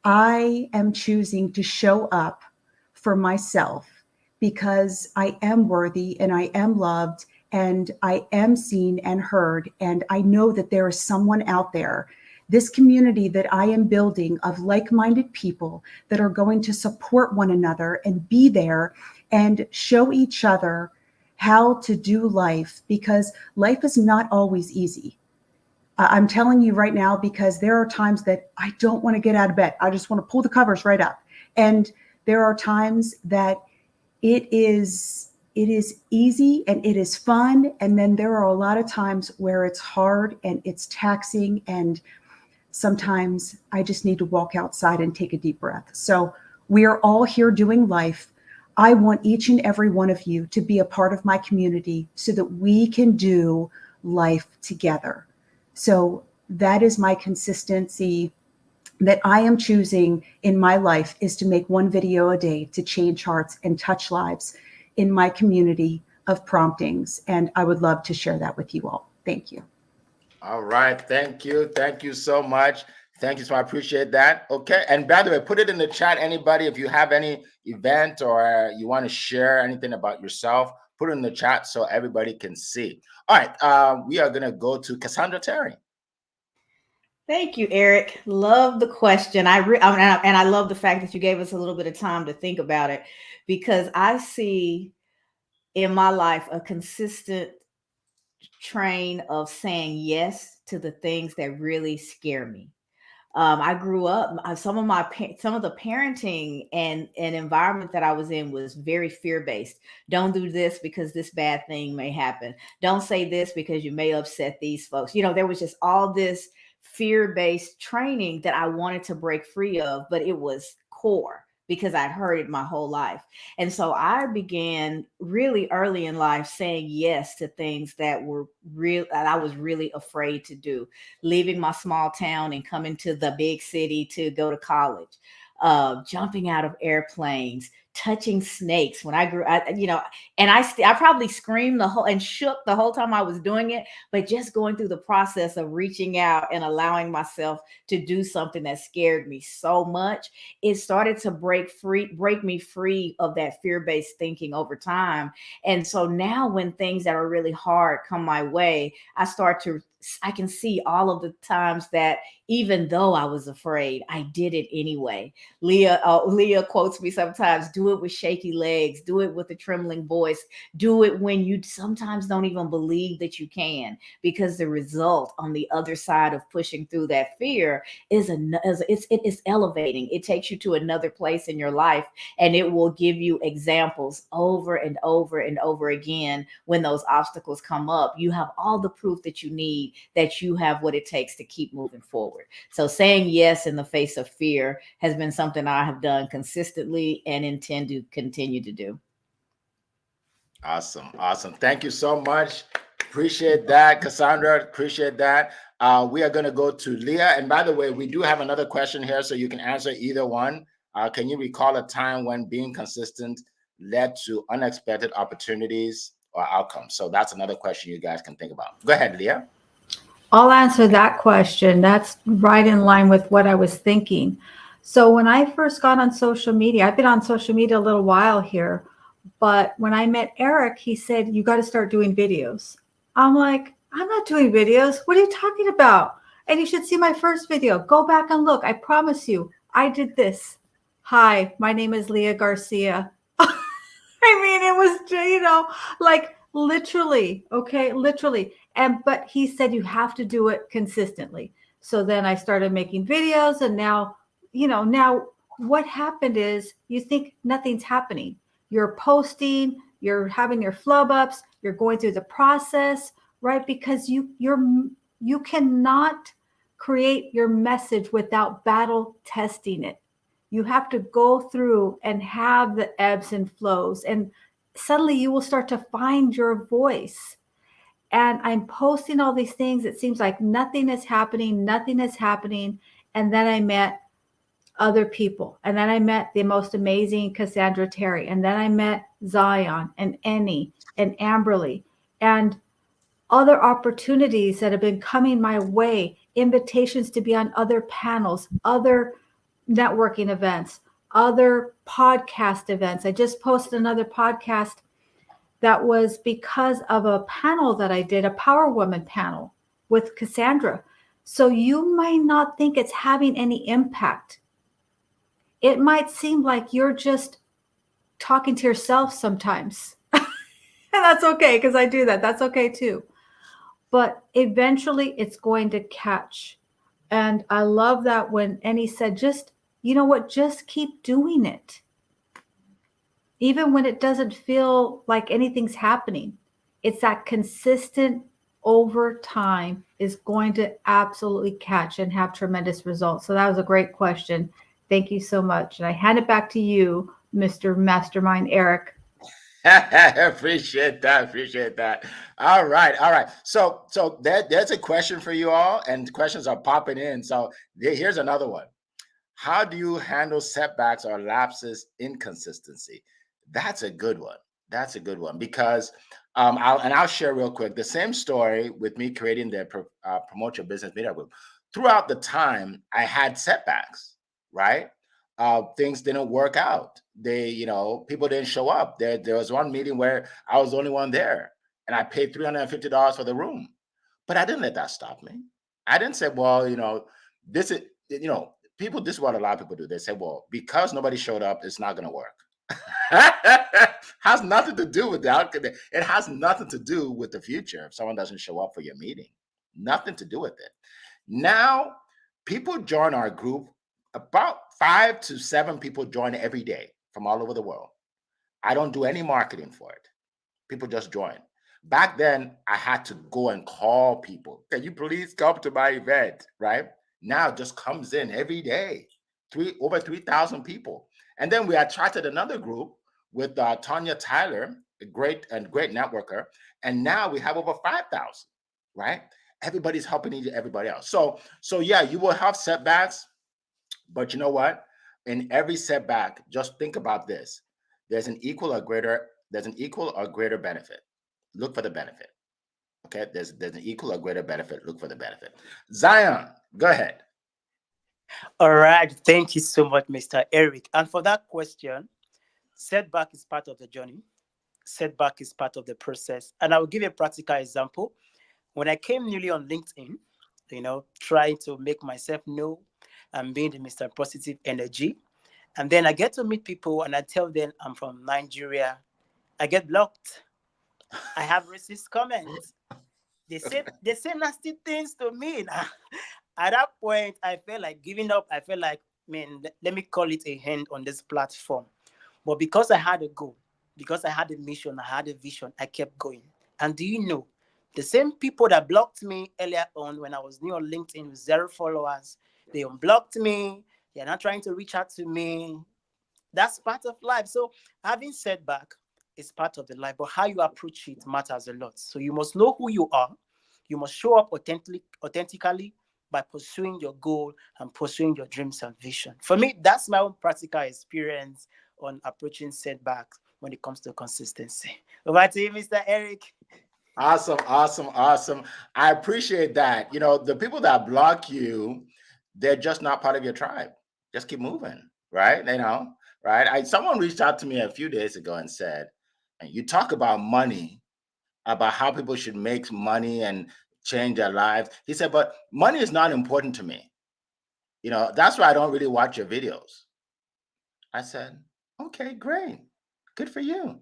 I am choosing to show up for myself, because I am worthy and I am loved and I am seen and heard. And I know that there is someone out there, this community that I am building of like-minded people that are going to support one another and be there and show each other how to do life, because life is not always easy. I'm telling you right now, because there are times that I don't want to get out of bed. I just want to pull the covers right up. And There are times that it is easy and it is fun. And then there are a lot of times where it's hard and it's taxing. And sometimes I just need to walk outside and take a deep breath. So we are all here doing life. I want each and every one of you to be a part of my community so that we can do life together. So that is my consistency that I am choosing in my life, is to make one video a day to change hearts and touch lives in my community of promptings. And I would love to share that with you all. Thank you. All right. Thank you. Thank you so much. Thank you. So I appreciate that. Okay. And by the way, put it in the chat. Anybody, if you have any event or you want to share anything about yourself, put it in the chat so everybody can see. All right. We are going to go to Cassandra Terry. Thank you, Eric. Love the question. And I love the fact that you gave us a little bit of time to think about it, because I see in my life a consistent train of saying yes to the things that really scare me. I grew up, some of the parenting and environment that I was in was very fear-based. Don't do this because this bad thing may happen. Don't say this because you may upset these folks. You know, there was just all this fear-based training that I wanted to break free of, but it was core because I'd heard it my whole life. And so I began really early in life saying yes to things that were real, that I was really afraid to do. Leaving my small town and coming to the big city to go to college, jumping out of airplanes, touching snakes. When I grew, and I probably screamed and shook the whole time I was doing it, but just going through the process of reaching out and allowing myself to do something that scared me so much, it started to break me free of that fear-based thinking over time. And so now when things that are really hard come my way, I can see all of the times that even though I was afraid, I did it anyway. Leah quotes me sometimes, do it with shaky legs, do it with a trembling voice, do it when you sometimes don't even believe that you can, because the result on the other side of pushing through that fear is elevating. It takes you to another place in your life, and it will give you examples over and over and over again. When those obstacles come up, you have all the proof that you need, that you have what it takes to keep moving forward. So saying yes in the face of fear has been something I have done consistently and intend to continue to do. Awesome. Thank you so much. Appreciate that, Cassandra. Appreciate that. We are going to go to Leah. And by the way, we do have another question here, so you can answer either one. Can you recall a time when being consistent led to unexpected opportunities or outcomes? So that's another question you guys can think about. Go ahead, Leah. I'll answer that question. That's right in line with what I was thinking. So when I first got on social media, I've been on social media a little while here, but when I met Eric, he said, you got to start doing videos. I'm like, I'm not doing videos. What are you talking about? And you should see my first video. Go back and look. I promise you, I did this. Hi, my name is Leah Garcia. I mean, it was, like literally, okay, literally. But he said you have to do it consistently. So then I started making videos, and now what happened is you think nothing's happening. You're posting, you're having your flub ups, you're going through the process, right? Because you cannot create your message without battle testing it. You have to go through and have the ebbs and flows, and suddenly you will start to find your voice. And I'm posting all these things. It seems like nothing is happening. And then I met other people. And then I met the most amazing Cassandra Terry. And then I met Zion and Annie and Amberly and other opportunities that have been coming my way, invitations to be on other panels, other networking events, other podcast events. I just posted another podcast that was because of a panel that I did, a Power Woman panel with Cassandra. So you might not think it's having any impact. It might seem like you're just talking to yourself sometimes. And that's okay, because I do that. That's okay too. But eventually it's going to catch. And I love that when Annie said, just keep doing it. even when it doesn't feel like anything's happening. It's that consistent over time is going to absolutely catch and have tremendous results. So that was a great question. Thank you so much. And I hand it back to you, Mr. Mastermind Eric. Appreciate that. Appreciate that. All right. All right. So there's a question for you all, and questions are popping in. So here's another one. How do you handle setbacks or lapses inconsistency? That's a good one. That's a good one because I'll share real quick the same story with me creating the Promote Your Business Meetup Group. Throughout the time, I had setbacks, right? Things didn't work out. People didn't show up. There was one meeting where I was the only one there, and I paid $350 for the room. But I didn't let that stop me. I didn't say, well, this is, people, this is what a lot of people do. They say, well, because nobody showed up, it's not going to work. Has nothing to do with the outcome. It has nothing to do with the future if someone doesn't show up for your meeting. Nothing to do with it. Now, people join our group. About 5 to 7 people join every day from all over the world. I don't do any marketing for it. People just join. Back then, I had to go and call people. Can you please come to my event, right? Now it just comes in every day. Over 3,000 people. And then we attracted another group with Tanya Tyler, a great networker. And now we have over 5,000, right? Everybody's helping everybody else. So yeah, you will have setbacks. But you know what? In every setback, just think about this. There's an equal or greater benefit. Look for the benefit. Okay? There's an equal or greater benefit. Look for the benefit. Zion, go ahead. All right. Thank you so much, Mr. Eric. And for that question, setback is part of the journey. Setback is part of the process. And I will give you a practical example. When I came newly on LinkedIn, trying to make myself know I'm being the Mr. Positive Energy. And then I get to meet people and I tell them I'm from Nigeria. I get blocked. I have racist comments. They say nasty things to me. At that point, I felt like giving up. I felt like, man, let me call it a hand on this platform. But because I had a goal, because I had a mission, I had a vision, I kept going. And do you know, the same people that blocked me earlier on when I was new on LinkedIn with 0 followers, they unblocked me. They're not trying to reach out to me. That's part of life. So having setback is part of the life, but how you approach it matters a lot. So you must know who you are. You must show up authentically by pursuing your goal and pursuing your dreams and vision. For me, that's my own practical experience on approaching setbacks when it comes to consistency. Over to you, Mr. Eric. Awesome. I appreciate that. The people that block you, they're just not part of your tribe. Just keep moving, right? Right? Someone reached out to me a few days ago and said, and you talk about money, about how people should make money and change their lives. He said, but money is not important to me. That's why I don't really watch your videos. I said, okay, great. Good for you.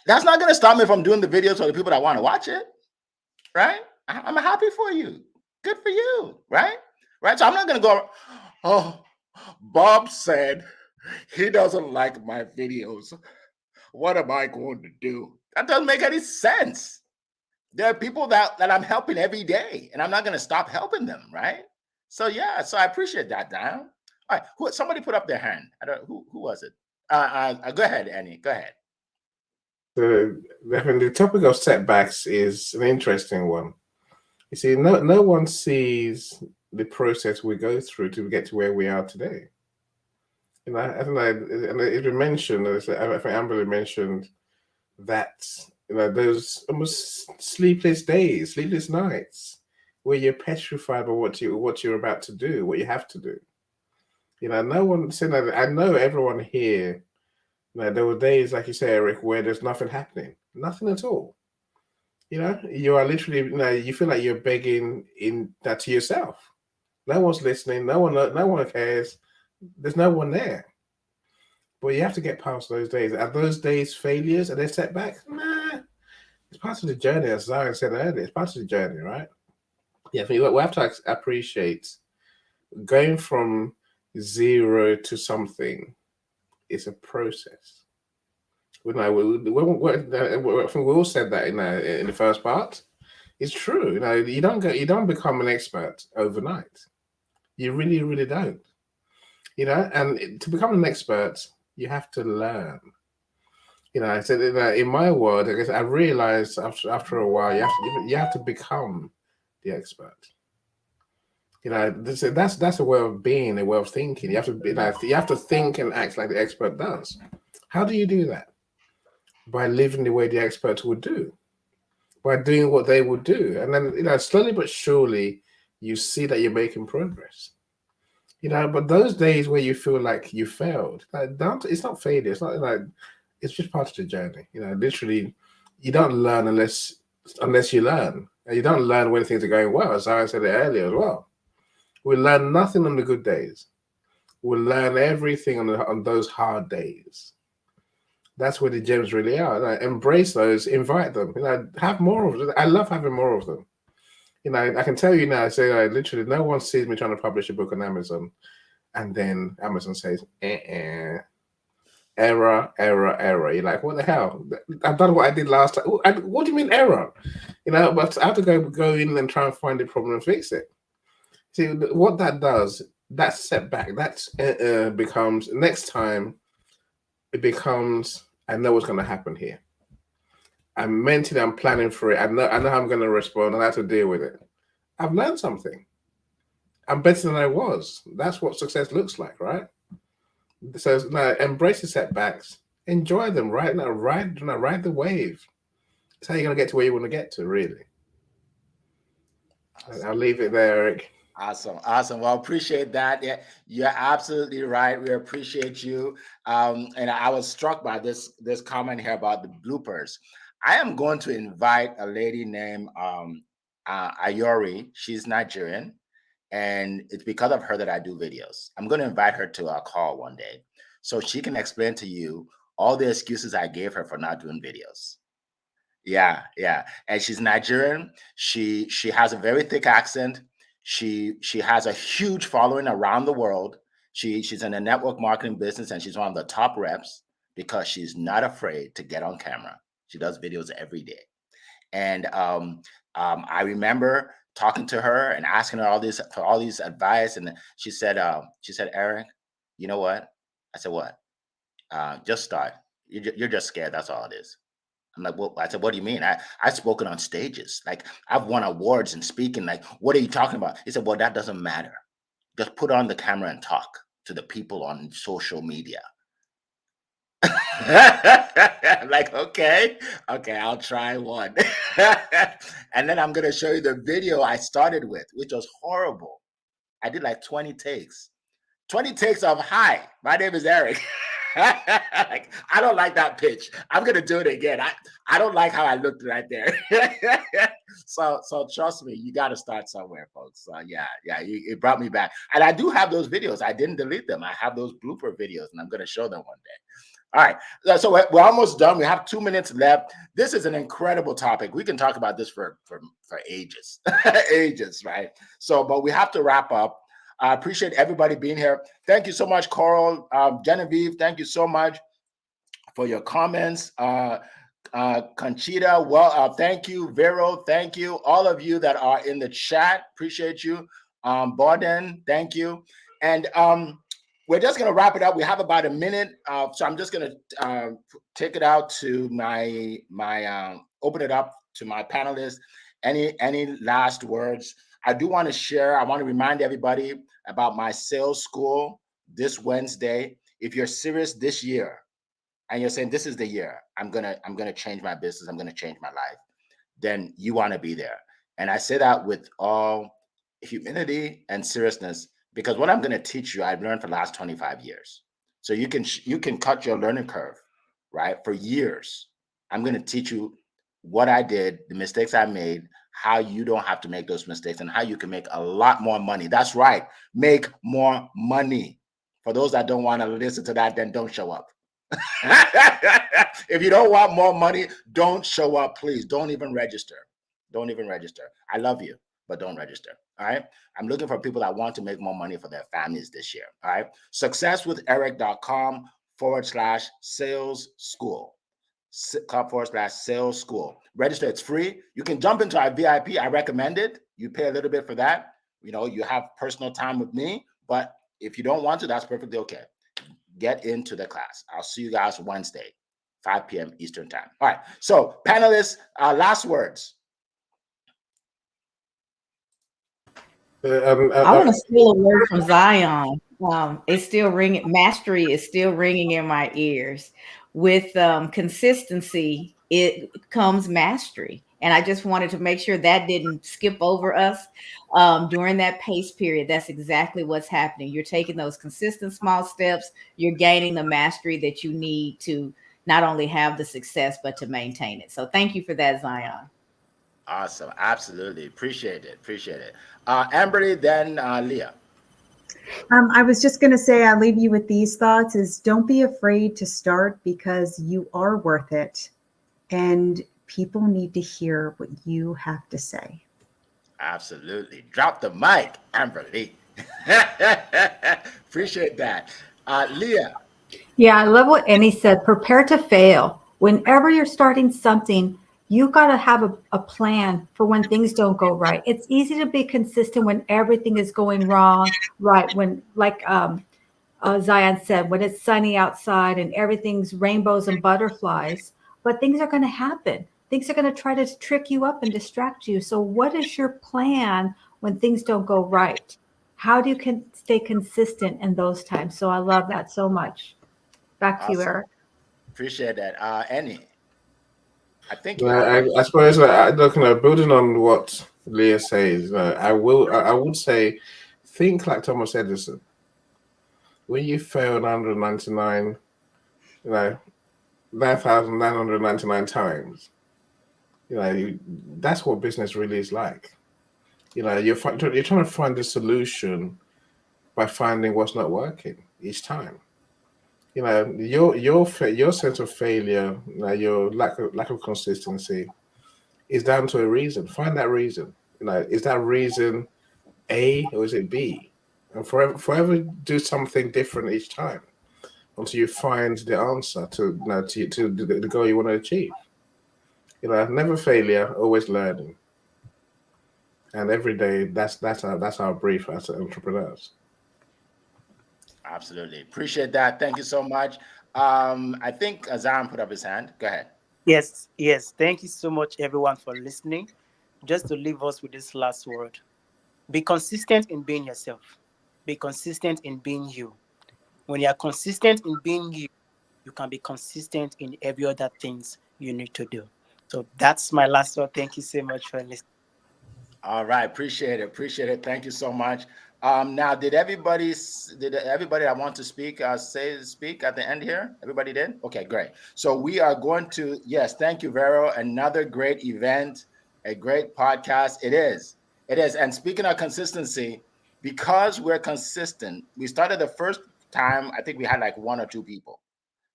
That's not going to stop me from doing the videos for the people that want to watch it, right? I'm happy for you. Good for you, right? Right? So I'm not going to go, oh, Bob said he doesn't like my videos. What am I going to do? That doesn't make any sense. There are people that I'm helping every day, and I'm not going to stop helping them, right? So yeah, so I appreciate that, Dan. All right, somebody put up their hand. I don't. Who was it? Go ahead, Annie. Go ahead. The topic of setbacks is an interesting one. You see, no one sees the process we go through to get to where we are today. I think it mentioned, I think Amberly mentioned that those almost sleepless days, sleepless nights, where you're petrified by what you're about to do, what you have to do. No one said that. I know everyone here. There were days, like you say, Eric, where there's nothing happening, nothing at all. You are literally, you feel like you're begging that to yourself. No one's listening. No one cares. There's no one there. But you have to get past those days. Are those days failures? Are they setbacks? Nah. It's part of the journey, as Zion said earlier. It's part of the journey, right? Yeah, I think we have to appreciate going from 0 to something. It's a process. I think we all said that in the first part. It's true. You don't become an expert overnight. You really, really don't. And to become an expert, you have to learn. I said in my world, I guess I realized after a while, you have to become the expert. That's a way of being, a way of thinking. You have to think and act like the expert does. How do you do that? By living the way the experts would do, by doing what they would do, and then slowly but surely, you see that you're making progress. But those days where you feel like you failed, it's not failure. It's not like it's just part of the journey. Literally, you don't learn unless you learn, and you don't learn when things are going well. As I said it earlier as well. We learn nothing on the good days. We learn everything on those hard days. That's where the gems really are. Embrace those, invite them. Have more of them. I love having more of them. I can tell you now, I say literally no one sees me trying to publish a book on Amazon, and then Amazon says, error. You're like, what the hell? I've done what I did last time. What do you mean error? But I have to go in and try and find the problem and fix it. See, what that does, that setback, that becomes, next time, it becomes, I know what's going to happen here. I'm mentally, I'm planning for it. I know how I'm going to respond and how to deal with it. I've learned something. I'm better than I was. That's what success looks like, right? So now embrace the setbacks, enjoy them, right? Now ride the wave. That's how you're going to get to where you want to get to, really. I'll leave it there, Eric. Awesome. Well, appreciate that. Yeah, you're absolutely right. We appreciate you. And I was struck by this comment here about the bloopers. I am going to invite a lady named Ayori. She's Nigerian, and it's because of her that I do videos. I'm going to invite her to our call one day so she can explain to you all the excuses I gave her for not doing videos. Yeah. And she's Nigerian. She has a very thick accent. She has a huge following around the world. She's in the network marketing business, and she's one of the top reps because she's not afraid to get on camera. She does videos every day. And I remember talking to her and asking her all these advice, and she said, Eric, you know what? I said, what? Just start. You're just scared. That's all it is. I'm like, well, I said, what do you mean? I've spoken on stages. Like, I've won awards and speaking. Like, what are you talking about? He said, well, that doesn't matter. Just put on the camera and talk to the people on social media. I'm like, okay, I'll try one. And then I'm going to show you the video I started with, which was horrible. I did like 20 takes of, hi, my name is Eric. Like, I don't like that pitch. I'm gonna do it again. I don't like how I looked right there. So trust me, you got to start somewhere, folks. Yeah, it brought me back, and I do have those videos. I didn't delete them. I have those blooper videos, and I'm gonna show them one day. All right, so we're almost done. We have 2 minutes left. This is an incredible topic. We can talk about this for ages, ages, right? So, but we have to wrap up. I appreciate everybody being here. Thank you so much, Coral. Genevieve, thank you so much for your comments. Conchita, well, thank you. Vero, thank you. All of you that are in the chat, appreciate you. Borden, thank you. And we're just going to wrap it up. We have about a minute. So I'm just going to take it out to my open it up to my panelists. Any last words? I do want to share, I want to remind everybody about my sales school this Wednesday. If you're serious this year and you're saying this is the year, I'm gonna change my business, I'm gonna change my life, then you want to be there. And I say that with all humility and seriousness, because what I'm going to teach you, I've learned for the last 25 years. So you can cut your learning curve, right? For years, I'm going to teach you what I did, the mistakes I made, how you don't have to make those mistakes, and how you can make a lot more money. That's right. Make more money. For those that don't want to listen to that, then don't show up. If you don't want more money, don't show up, please. Don't even register. Don't even register. I love you, but don't register. All right. I'm looking for people that want to make more money for their families this year. All right. Successwitheric.com/sales school. club/sales school. Register, it's free. You can jump into our VIP. I recommend it. You pay a little bit for that. You know, you have personal time with me, but if you don't want to, that's perfectly okay. Get into the class. I'll see you guys Wednesday, 5 p.m. Eastern time. All right. So panelists, last words. I want to steal a word from Zion. It's still ringing. Mastery is still ringing in my ears. With consistency, it comes mastery. And I just wanted to make sure that didn't skip over us during that pace period. That's exactly what's happening. You're taking those consistent small steps. You're gaining the mastery that you need to not only have the success, but to maintain it. So thank you for that, Zion. Awesome. Absolutely. Appreciate it. Amberly, then Leah. I was just going to say, I'll leave you with these thoughts is don't be afraid to start because you are worth it. And people need to hear what you have to say. Absolutely. Drop the mic, Amberly. Appreciate that. Leah. Yeah, I love what Annie said. Prepare to fail. Whenever you're starting something, you got to have a plan for when things don't go right. It's easy to be consistent when everything is going wrong, right? When, like Zion said, when it's sunny outside and everything's rainbows and butterflies, but things are going to happen. Things are going to try to trick you up and distract you. So what is your plan when things don't go right? How do you stay consistent in those times? So I love that so much. Back to you, Eric. Appreciate that. Annie. I think I suppose building on what Leah says, I would say, think like Thomas Edison. When you failed 9,999 times, that's what business really is like. You're trying to find the solution by finding what's not working each time. Your sense of failure, your lack of consistency, is down to a reason. Find that reason. Is that reason A or is it B? And forever do something different each time until you find the answer to the goal you want to achieve. Never failure, always learning. And every day, that's our brief as entrepreneurs. Absolutely. Appreciate that. Thank you so much. I think Zion put up his hand. Go ahead. Yes. Thank you so much, everyone, for listening. Just to leave us with this last word. Be consistent in being yourself. Be consistent in being you. When you are consistent in being you, you can be consistent in every other things you need to do. So that's my last word. Thank you so much for listening. All right. Appreciate it. Thank you so much. Now, did everybody that want to speak speak at the end here? Everybody did? Okay, great. So we are going to, yes, thank you, Vero. Another great event, a great podcast. It is. And speaking of consistency, because we're consistent, we started the first time, I think we had like 1 or 2 people.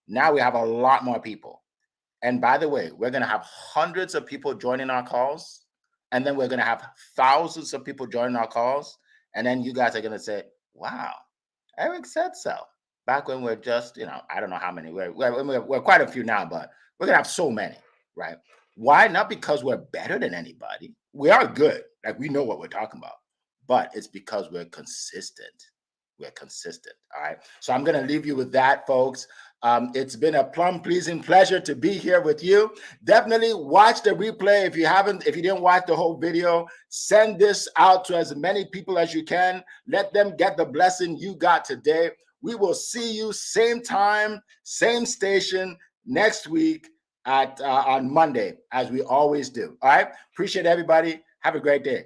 Now we have a lot more people. And by the way, we're going to have hundreds of people joining our calls. And then we're going to have thousands of people joining our calls. And then you guys are going to say, wow, Eric said so. Back when we're just, I don't know how many. We're quite a few now, but we're going to have so many, right? Why? Not because we're better than anybody. We are good. Like, we know what we're talking about. But it's because we're consistent. All right? So I'm going to leave you with that, folks. It's been a plum-pleasing pleasure to be here with you. Definitely watch the replay. If you didn't watch the whole video, send this out to as many people as you can. Let them get the blessing you got today. We will see you same time, same station next week on Monday, as we always do. All right. Appreciate everybody. Have a great day.